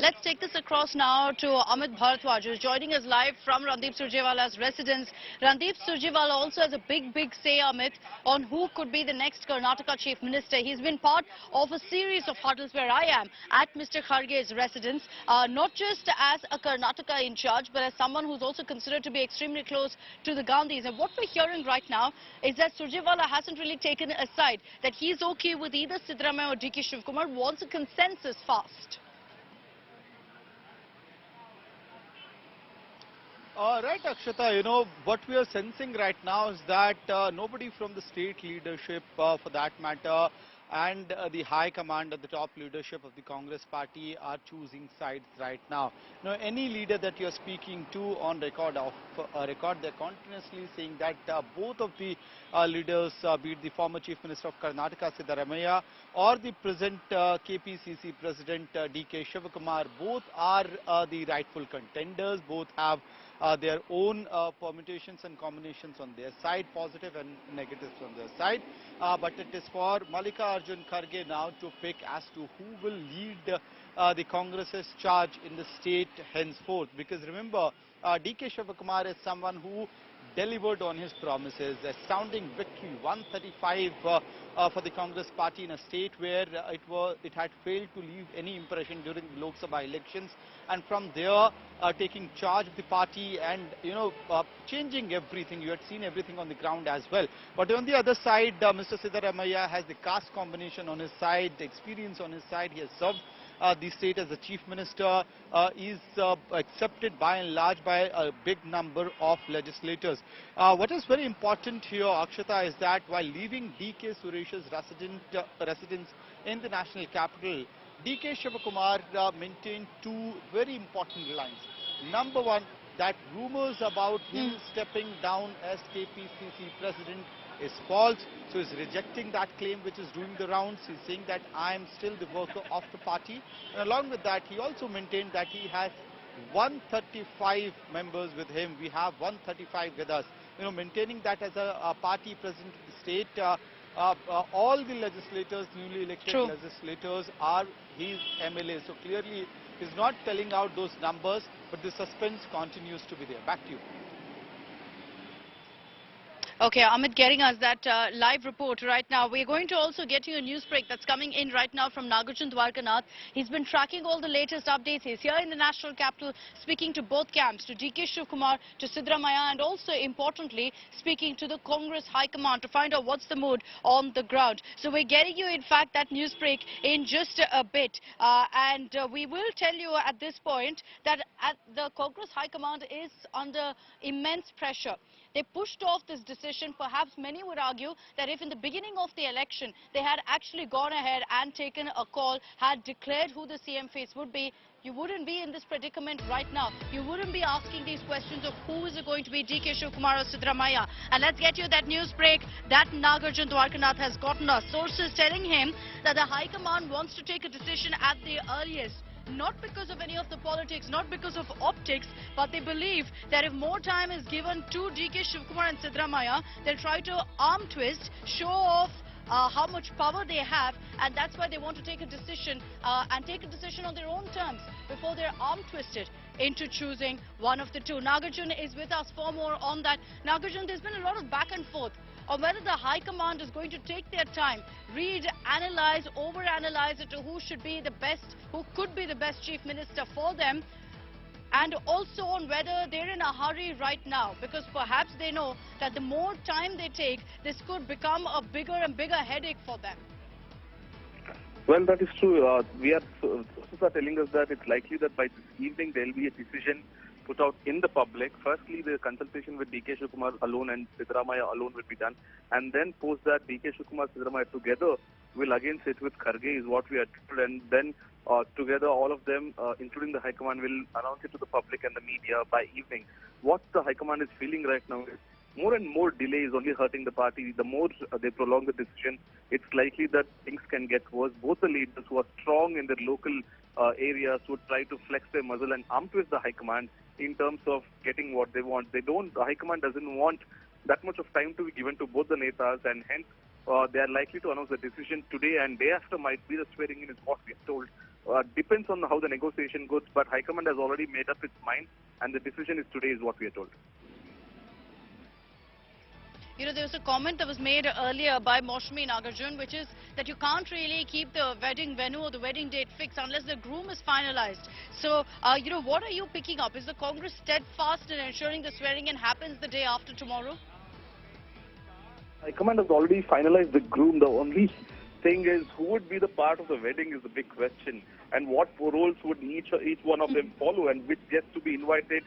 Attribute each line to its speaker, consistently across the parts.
Speaker 1: Let's take this across now to Amit Bharadwaj, who is joining us live from Randeep Surjewala's residence. Randeep Surjewala also has a big say, Amit, on who could be the next Karnataka Chief Minister. He's been part of a series of huddles where I am at Mr. Kharge's residence, not just as a Karnataka in charge, but as someone who's also considered to be extremely close to the Gandhis. And what we're hearing right now is that Surjewala hasn't really taken a side, that he's okay with either Siddaramaiah or DK Shivakumar, wants a consensus fast.
Speaker 2: Right, Akshata, what we are sensing right now is that nobody from the state leadership, for that matter, and the high command at the top leadership of the Congress party are choosing sides right now. Any leader that you're speaking to on record, they're continuously saying that both of the leaders, be it the former Chief Minister of Karnataka, Siddaramaiah, or the present KPCC President DK Shivakumar, both are the rightful contenders. Both have their own permutations and combinations on their side, positive and negatives on their side. But it is for Mallikarjun Kharge now to pick as to who will lead the Congress's charge in the state henceforth. Because remember, DK Shivakumar is someone who delivered on his promises. Astounding victory, 135 for the Congress party in a state where it had failed to leave any impression during the Lok Sabha elections, and from there taking charge of the party and changing everything. You had seen everything on the ground as well. But on the other side, Mr. Siddaramaiah has the caste combination on his side, the experience on his side. He has served the state as the chief minister, is accepted by and large by a big number of legislators. What is very important here, Akshata, is that while leaving DK Suresh's residence in the national capital, DK Shivakumar maintained two very important lines. Number one, that rumors about him stepping down as KPCC president is false. So he's rejecting that claim which is doing the rounds. He's saying that I am still the worker of the party. And along with that, he also maintained that he has 135 members with him. We have 135 with us. Maintaining that as a party president of the state, all the legislators, newly elected legislators, are his MLAs. So clearly, he's not telling out those numbers, but the suspense continues to be there. Back to you.
Speaker 1: Okay, Amit getting us that live report right now. We're going to also get you a news break that's coming in right now from Nagarjun Dwarkanath. He's been tracking all the latest updates. He's here in the national capital speaking to both camps, to DK Shivakumar, to Siddaramaiah, and also importantly speaking to the Congress High Command to find out what's the mood on the ground. So we're getting you in fact that news break in just a bit. And we will tell you at this point that the Congress High Command is under immense pressure. They pushed off this decision. Perhaps many would argue that if in the beginning of the election they had actually gone ahead and taken a call, had declared who the CM face would be, you wouldn't be in this predicament right now. You wouldn't be asking these questions of who is it going to be, DK Shivakumar or Siddaramaiah. And let's get you that news break that Nagarjun Dwarkanath has gotten us. Sources telling him that the High Command wants to take a decision at the earliest. Not because of any of the politics, not because of optics, but they believe that if more time is given to DK Shivakumar and Siddaramaiah, they'll try to arm twist, show off how much power they have, and that's why they want to take a decision and take a decision on their own terms before they're arm twisted into choosing one of the two. Nagarjun is with us for more on that. Nagarjun, there's been a lot of back and forth on whether the High Command is going to take their time, read, analyze, overanalyze it to who should be the best, who could be the best chief minister for them, and also on whether they're in a hurry right now, because perhaps they know that the more time they take, this could become a bigger and bigger headache for them.
Speaker 3: Well, that is true. Sources are telling us that it's likely that by this evening there will be a decision put out in the public. Firstly, the consultation with DK Shivakumar alone and Siddaramaiah alone will be done. And then post that, DK Shivakumar, Siddaramaiah together will again sit with Kharge is what we are told. And then together all of them, including the High Command, will announce it to the public and the media by evening. What the High Command is feeling right now is more and more delay is only hurting the party. The more they prolong the decision, it's likely that things can get worse. Both the leaders who are strong in their local areas would try to flex their muzzle and arm twist the High Command in terms of getting what they want. The High Command doesn't want that much of time to be given to both the netas, and hence they are likely to announce the decision today, and day after might be the swearing in is what we are told. depends on how the negotiation goes. But High Command has already made up its mind, and the decision is today, is what we are told.
Speaker 1: You know, there was a comment that was made earlier by Moshmi Nagarjun, which is that you can't really keep the wedding venue or the wedding date fixed unless the groom is finalized. So, you know, what are you picking up? Is the Congress steadfast in ensuring the swearing-in happens the day after tomorrow?
Speaker 3: High Command has already finalized the groom. The only thing is, who would be the part of the wedding is the big question, and what roles would each one of them follow, and which guests to be invited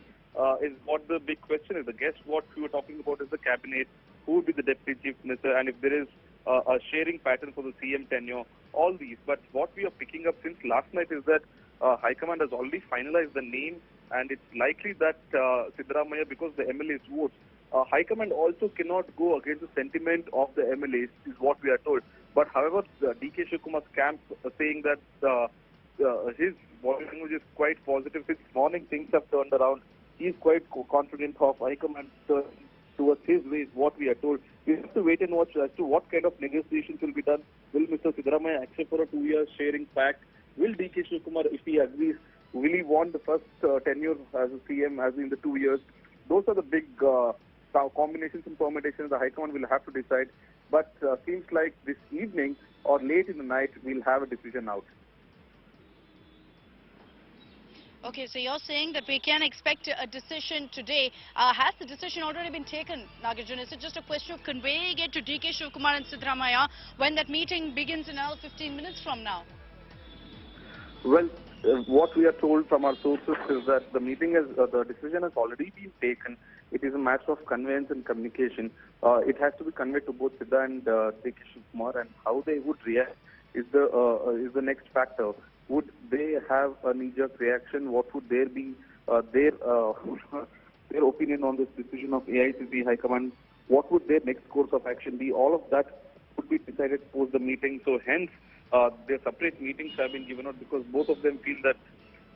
Speaker 3: is what the big question is. The guest, what we were talking about, is the cabinet. Who would be the deputy chief minister, and if there is a sharing pattern for the CM tenure, all these. But what we are picking up since last night is that High Command has already finalized the name, and it's likely that Siddaramaiah, because the MLAs vote, High Command also cannot go against the sentiment of the MLAs, is what we are told. But however, DK Shivakumar's camp saying that his body language is quite positive. Since morning things have turned around. He is quite confident of High Command towards his way, is what we are told. We have to wait and watch as to what kind of negotiations will be done. Will Mr. Siddaramaiah accept for a 2-year sharing pact? Will DK Shivakumar, if he agrees, will he want the first tenure as a CM as in the 2 years? Those are the big combinations and permutations the High Command will have to decide. But seems like this evening or late in the night, we'll have a decision out.
Speaker 1: Okay, so you're saying that we can expect a decision today. Has the decision already been taken, Nagarjun? Is it just a question of conveying it to DK Shivakumar and Siddaramaiah when that meeting begins in another 15 minutes from now?
Speaker 3: Well, what we are told from our sources is that the decision has already been taken. It is a matter of conveyance and communication. It has to be conveyed to both Sidda and DK Shivakumar, and how they would react is the next factor. Would they have a knee-jerk reaction? What would there be their opinion on this decision of AICC High Command? What would their next course of action be? All of that would be decided post the meeting. So hence, their separate meetings have been given out because both of them feel that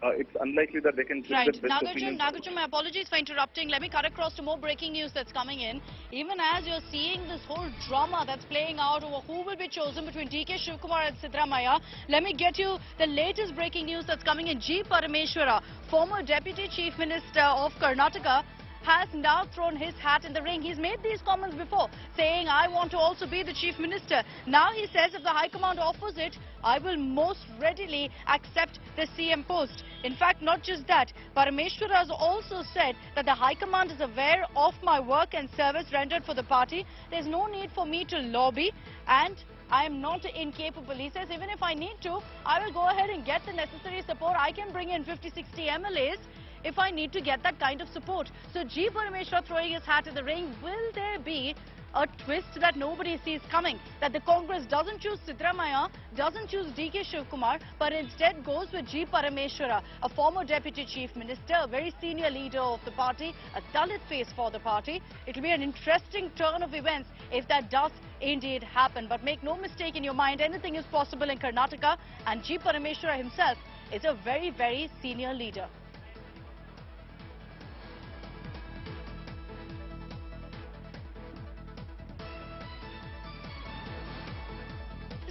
Speaker 3: it's unlikely that they can give
Speaker 1: Right.
Speaker 3: their best opinion.
Speaker 1: Nagarjun, my apologies for interrupting. Let me cut across to more breaking news that's coming in. Even as you're seeing this whole drama that's playing out over who will be chosen between DK Shivakumar and Siddaramaiah, let me get you the latest breaking news that's coming in. G. Parameshwara, former Deputy Chief Minister of Karnataka, has now thrown his hat in the ring. He's made these comments before, saying, I want to also be the Chief Minister. Now he says if the High Command offers it, I will most readily accept the CM post. In fact, not just that, Parameshwara has also said that the High Command is aware of my work and service rendered for the party. There's no need for me to lobby, and I am not incapable. He says even if I need to, I will go ahead and get the necessary support. I can bring in 50-60 MLAs if I need to get that kind of support. So G. Parameshwara throwing his hat in the ring. Will there be a twist that nobody sees coming? That the Congress doesn't choose Siddaramaiah, doesn't choose DK Shivakumar, but instead goes with G. Parameshwara, a former Deputy Chief Minister, a very senior leader of the party, a Dalit face for the party. It will be an interesting turn of events if that does indeed happen. But make no mistake in your mind, anything is possible in Karnataka, and G. Parameshwara himself is a very, very senior leader.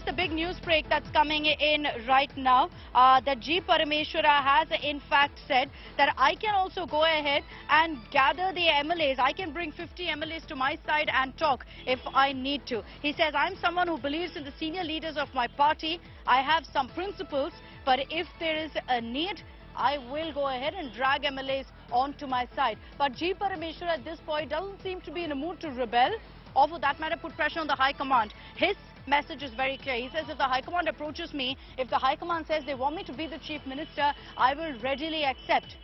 Speaker 1: The big news break that's coming in right now, that G. Parameshwara has in fact said that I can also go ahead and gather the MLAs. I can bring 50 MLAs to my side and talk if I need to. He says, I'm someone who believes in the senior leaders of my party. I have some principles, but if there is a need, I will go ahead and drag MLAs onto my side. But G. Parameshwara at this point doesn't seem to be in a mood to rebel, or for that matter put pressure on the High Command. His message is very clear. He says if the High Command approaches me, if the High Command says they want me to be the Chief Minister, I will readily accept.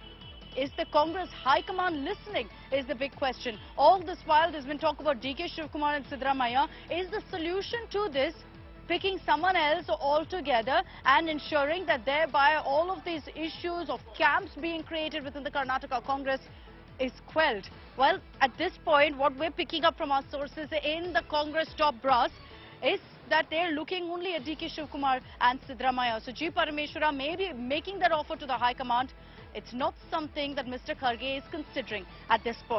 Speaker 1: Is the Congress High Command listening is the big question. All this while there's been talk about DK Shivakumar and Siddaramaiah. Is the solution to this picking someone else altogether and ensuring that thereby all of these issues of camps being created within the Karnataka Congress is quelled? Well, at this point, what we're picking up from our sources in the Congress top brass is that they're looking only at DK Shivakumar and Siddaramaiah. So G. Parameshwara may be making that offer to the High Command. It's not something that Mr. Kharge is considering at this point.